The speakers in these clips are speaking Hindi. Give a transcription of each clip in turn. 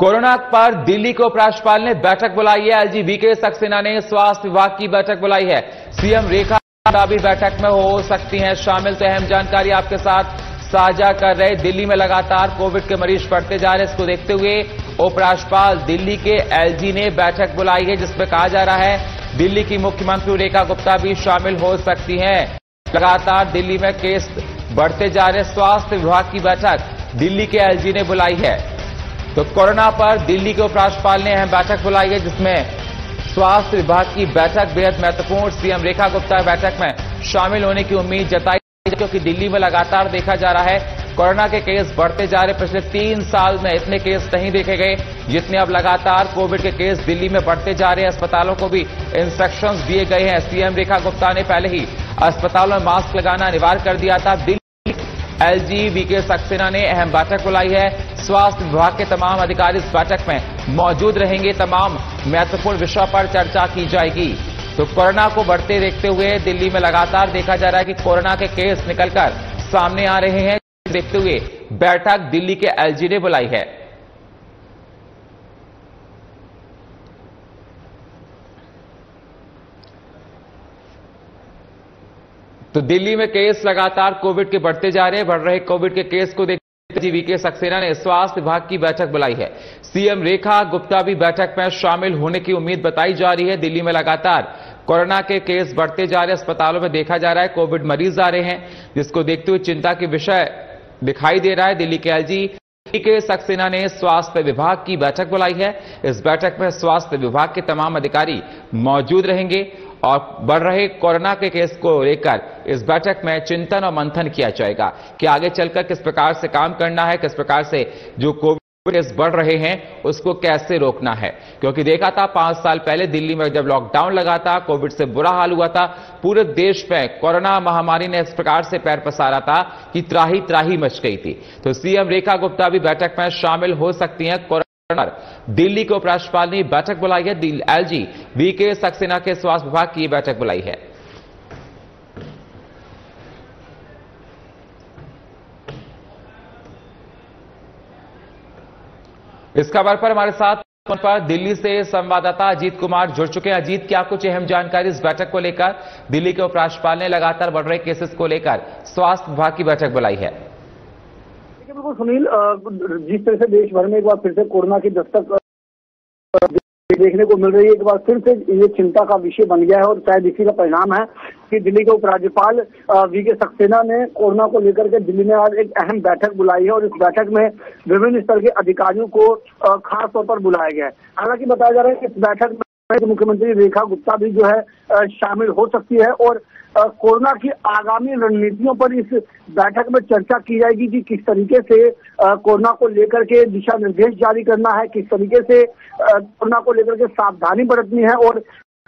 कोरोना पर दिल्ली के उपराज्यपाल ने बैठक बुलाई है। एलजी वीके सक्सेना ने स्वास्थ्य विभाग की बैठक बुलाई है। सीएम रेखा गुप्ता भी बैठक में हो सकती हैं शामिल। तो अहम जानकारी आपके साथ साझा कर रहे। दिल्ली में लगातार कोविड के मरीज बढ़ते जा रहे हैं। इसको देखते हुए उपराज्यपाल दिल्ली के एलजी ने बैठक बुलाई है, जिसमें कहा जा रहा है दिल्ली की मुख्यमंत्री रेखा गुप्ता भी शामिल हो सकती हैं। लगातार दिल्ली में केस बढ़ते जा रहे। स्वास्थ्य विभाग की बैठक दिल्ली के एलजी ने बुलाई है। तो कोरोना पर दिल्ली के उपराज्यपाल ने अहम बैठक बुलाई है, जिसमें स्वास्थ्य विभाग की बैठक बेहद महत्वपूर्ण। सीएम रेखा गुप्ता बैठक में शामिल होने की उम्मीद जताई, क्योंकि दिल्ली में लगातार देखा जा रहा है कोरोना के केस बढ़ते जा रहे। पिछले 3 साल में इतने केस नहीं देखे गए जितने अब लगातार कोविड के केस दिल्ली में बढ़ते जा रहे हैं। अस्पतालों को भी इंस्ट्रक्शंस दिए गए हैं। सीएम रेखा गुप्ता ने पहले ही अस्पतालों में मास्क लगाना अनिवार्य कर दिया था। दिल्ली एलजी वीके सक्सेना ने अहम बैठक बुलाई है। स्वास्थ्य विभाग के तमाम अधिकारी इस बैठक में मौजूद रहेंगे। तमाम महत्वपूर्ण विषयों पर चर्चा की जाएगी। तो कोरोना को बढ़ते देखते हुए दिल्ली में लगातार देखा जा रहा है कि कोरोना के केस निकलकर सामने आ रहे हैं। देखते हुए बैठक दिल्ली के एलजी ने बुलाई है। तो दिल्ली में केस लगातार कोविड के बढ़ते जा रहे हैं। बढ़ रहे कोविड के केस को देखते वीके सक्सेना ने स्वास्थ्य विभाग की बैठक बुलाई है। सीएम रेखा गुप्ता भी बैठक में शामिल होने की उम्मीद बताई जा रही है। दिल्ली में लगातार कोरोना के केस बढ़ते जा रहे। अस्पतालों में देखा जा रहा है कोविड मरीज आ रहे हैं, जिसको देखते हुए चिंता के विषय दिखाई दे रहा है। दिल्ली के एलजी वीके सक्सेना ने स्वास्थ्य विभाग की बैठक बुलाई है। इस बैठक में स्वास्थ्य विभाग के तमाम अधिकारी मौजूद रहेंगे और बढ़ रहे कोरोना के केस को लेकर इस बैठक में चिंतन और मंथन किया जाएगा कि आगे चलकर किस प्रकार से काम करना है, किस प्रकार से जो कोविड केस बढ़ रहे हैं उसको कैसे रोकना है। क्योंकि देखा था 5 साल पहले दिल्ली में जब लॉकडाउन लगा था, कोविड से बुरा हाल हुआ था, पूरे देश में कोरोना महामारी ने इस प्रकार से पैर पसारा था कि त्राही त्राही मच गई थी। तो सीएम रेखा गुप्ता भी बैठक में शामिल हो सकती हैं। दिल्ली के उपराज्यपाल ने बैठक बुलाई है। एलजी वीके सक्सेना के स्वास्थ्य विभाग की बैठक बुलाई है। इस खबर पर हमारे साथ दिल्ली से संवाददाता अजीत कुमार जुड़ चुके हैं। अजीत, क्या कुछ अहम जानकारी इस बैठक को लेकर? दिल्ली के उपराज्यपाल ने लगातार बढ़ रहे केसेस को लेकर स्वास्थ्य विभाग की बैठक बुलाई है। बिल्कुल सुनील, जिस तरह से देश भर में एक बार फिर से कोरोना की दस्तक देखने को मिल रही है, एक बार फिर से ये चिंता का विषय बन गया है और शायद इसी का परिणाम है कि दिल्ली के उपराज्यपाल वीके सक्सेना ने कोरोना को लेकर के दिल्ली में आज एक अहम बैठक बुलाई है और इस बैठक में विभिन्न स्तर के अधिकारियों को खास तौर पर बुलाया गया है। हालांकि बताया जा रहा है कि इस बैठक में मुख्यमंत्री रेखा गुप्ता भी जो है शामिल हो सकती है और कोरोना की आगामी रणनीतियों पर इस बैठक में चर्चा की जाएगी कि किस तरीके से कोरोना को लेकर के दिशा निर्देश जारी करना है, किस तरीके से कोरोना को लेकर के सावधानी बरतनी है और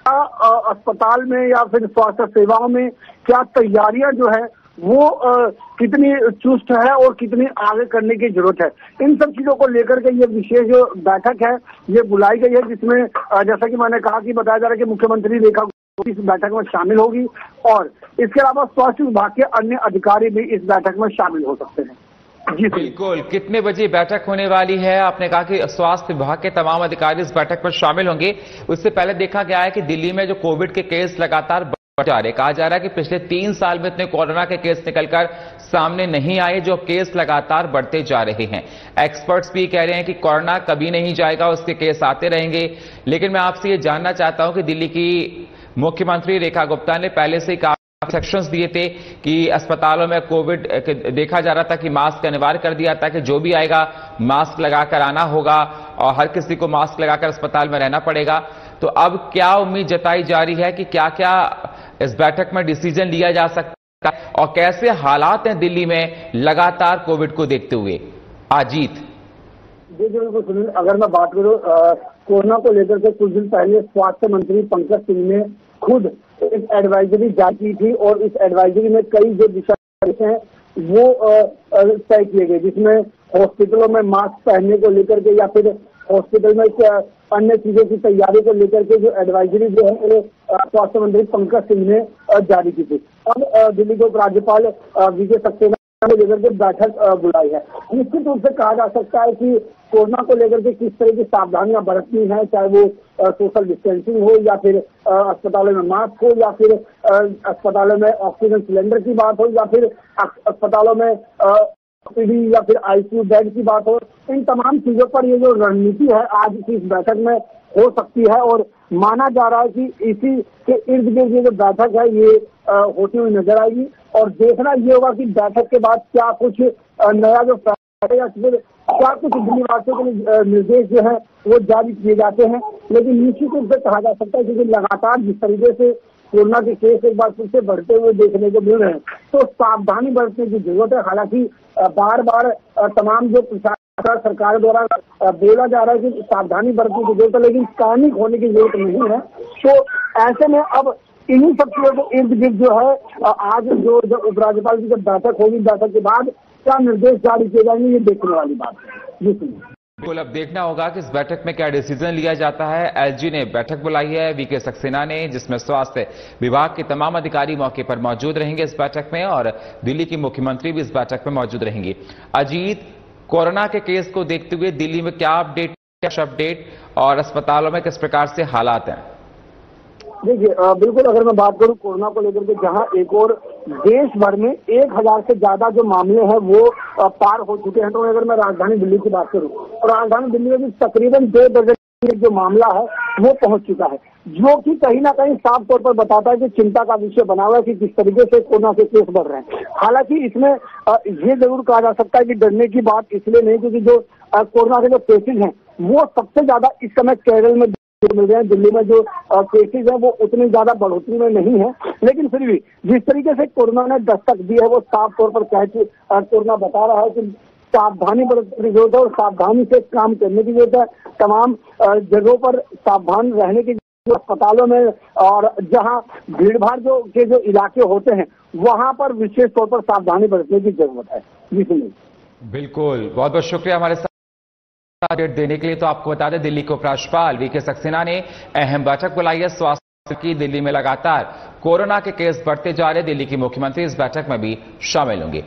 अस्पताल में या फिर स्वास्थ्य सेवाओं में क्या तैयारियां जो है वो कितनी चुस्त है और कितनी आगे करने की जरूरत है। इन सब चीजों को लेकर के ये विशेष जो बैठक है ये बुलाई गई है, जिसमें जैसा कि मैंने कहा कि बताया जा रहा है कि मुख्यमंत्री रेखा इस बैठक में शामिल होगी और इसके अलावा स्वास्थ्य विभाग के अन्य अधिकारी भी इस बैठक में शामिल हो सकते हैं। जी बिल्कुल। कितने बजे बैठक होने वाली है? आपने कहा कि स्वास्थ्य विभाग के तमाम अधिकारी इस बैठक में शामिल होंगे। उससे पहले देखा गया है कि दिल्ली में जो कोविड के केस लगातार बढ़ जा रहे, कहा जा रहा है कि पिछले 3 साल में इतने कोरोना के केस निकलकर सामने नहीं आए, जो केस लगातार बढ़ते जा रहे हैं। एक्सपर्ट्स भी कह रहे हैं कि कोरोना कभी नहीं जाएगा, उसके केस आते रहेंगे। लेकिन मैं आपसे ये जानना चाहता हूं कि दिल्ली की मुख्यमंत्री रेखा गुप्ता ने पहले से काफी इंस्ट्रक्शंस दिए थे कि अस्पतालों में कोविड देखा जा रहा था कि मास्क अनिवार्य कर दिया था कि जो भी आएगा मास्क लगाकर आना होगा और हर किसी को मास्क लगाकर अस्पताल में रहना पड़ेगा। तो अब क्या उम्मीद जताई जा रही है कि क्या क्या इस बैठक में डिसीजन लिया जा सकता है और कैसे हालात हैं दिल्ली में लगातार कोविड को देखते हुए? अजीत जी बिल्कुल सुनील, अगर मैं बात करूं कोरोना को लेकर के कुछ दिन पहले स्वास्थ्य मंत्री पंकज सिंह ने खुद एक एडवाइजरी जारी की थी और इस एडवाइजरी में कई जो दिशा निर्देश हैं वो तय किए गए, जिसमें हॉस्पिटलों में मास्क पहनने को लेकर के या फिर हॉस्पिटल में अन्य चीजों की तैयारी को लेकर के जो एडवाइजरी जो है वो स्वास्थ्य मंत्री पंकज सिंह ने जारी की थी। अब दिल्ली के उपराज्यपाल वीके सक्सेना को लेकर के बैठक बुलाई है। निश्चित रूप से कहा जा सकता है कि कोरोना को लेकर के किस तरह की सावधानियां बरतनी है, चाहे वो सोशल डिस्टेंसिंग हो या फिर अस्पतालों में मास्क हो या फिर अस्पतालों में ऑक्सीजन सिलेंडर की बात हो या फिर अस्पतालों में ओपीडी या फिर आईसीयू बेड की बात हो। इन तमाम चीजों पर ये जो रणनीति है आज की इस बैठक में हो सकती है और माना जा रहा है कि इसी के इर्द गिर्द ये जो बैठक है ये होती हुई नजर आएगी और देखना ये होगा कि बैठक के बाद क्या कुछ नया जो फैसला या फिर क्या कुछ दिल्ली वासियों के निर्देश जो है वो जारी किए जाते हैं। लेकिन निश्चित रूप से कहा जा सकता है क्योंकि लगातार जिस तरीके से कोरोना के केस एक बार फिर से बढ़ते हुए देखने को मिल रहे हैं तो सावधानी बरतने की जरूरत है। हालांकि बार बार तमाम जो प्रशासन सरकार द्वारा बोला जा रहा है कि सावधानी बरतने की जरूरत है, लेकिन पैनिक होने की जरूरत नहीं है। तो ऐसे में अब इन्हीं सब चीजों के इर्द गिर्द जो है आज जो उपराज्यपाल की जब बैठक होगी, बैठक के बाद क्या निर्देश जारी किए जाएंगे ये देखने वाली बात है। जी सुनिए। बिल्कुल, अब देखना होगा कि इस बैठक में क्या डिसीजन लिया जाता है। एलजी ने बैठक बुलाई है, वीके सक्सेना ने, जिसमें स्वास्थ्य विभाग के तमाम अधिकारी मौके पर मौजूद रहेंगे इस बैठक में और दिल्ली की मुख्यमंत्री भी इस बैठक में मौजूद रहेंगी। अजीत, कोरोना के केस को देखते हुए दिल्ली में क्या अपडेट और अस्पतालों में किस प्रकार से हालात हैं? देखिए बिल्कुल, अगर मैं बात करूं कोरोना को लेकर के जहां एक और देश भर में 1000 से ज्यादा जो मामले हैं वो पार हो चुके हैं, तो अगर मैं राजधानी दिल्ली की बात करूं और राजधानी दिल्ली में भी तकरीबन 2 दर्जन जो मामला है वो पहुंच चुका है, जो कि कहीं ना कहीं साफ तौर पर बताता है कि चिंता का विषय बना हुआ है कि किस तरीके से कोरोना के केस बढ़ रहे हैं। हालांकि इसमें ये जरूर कहा जा सकता है कि डरने की बात इसलिए नहीं क्योंकि जो कोरोना के जो केसेज हैं वो सबसे ज्यादा इस समय केरल में मिल रहे हैं। दिल्ली में जो केसेज है वो उतनी ज्यादा बढ़ोतरी में नहीं है, लेकिन फिर भी जिस तरीके से कोरोना ने दस्तक दी है वो साफ तौर पर कोरोना बता रहा है कि सावधानी बरतने की जरूरत है और सावधानी से काम करने की जरूरत है। तमाम जगहों पर सावधान रहने की, अस्पतालों में और जहां भीड़भाड़ जो इलाके होते हैं वहां पर विशेष तौर पर सावधानी बरतने की जरूरत है। जी सुनिए। बिल्कुल, बहुत बहुत शुक्रिया हमारे साथ अपडेट देने के लिए। तो आपको बता दें, दिल्ली के उपराज्यपाल वीके सक्सेना ने अहम बैठक बुलाई है स्वास्थ्य की। दिल्ली में लगातार कोरोना के केस बढ़ते जा रहे, दिल्ली की मुख्यमंत्री इस बैठक में भी शामिल होंगे।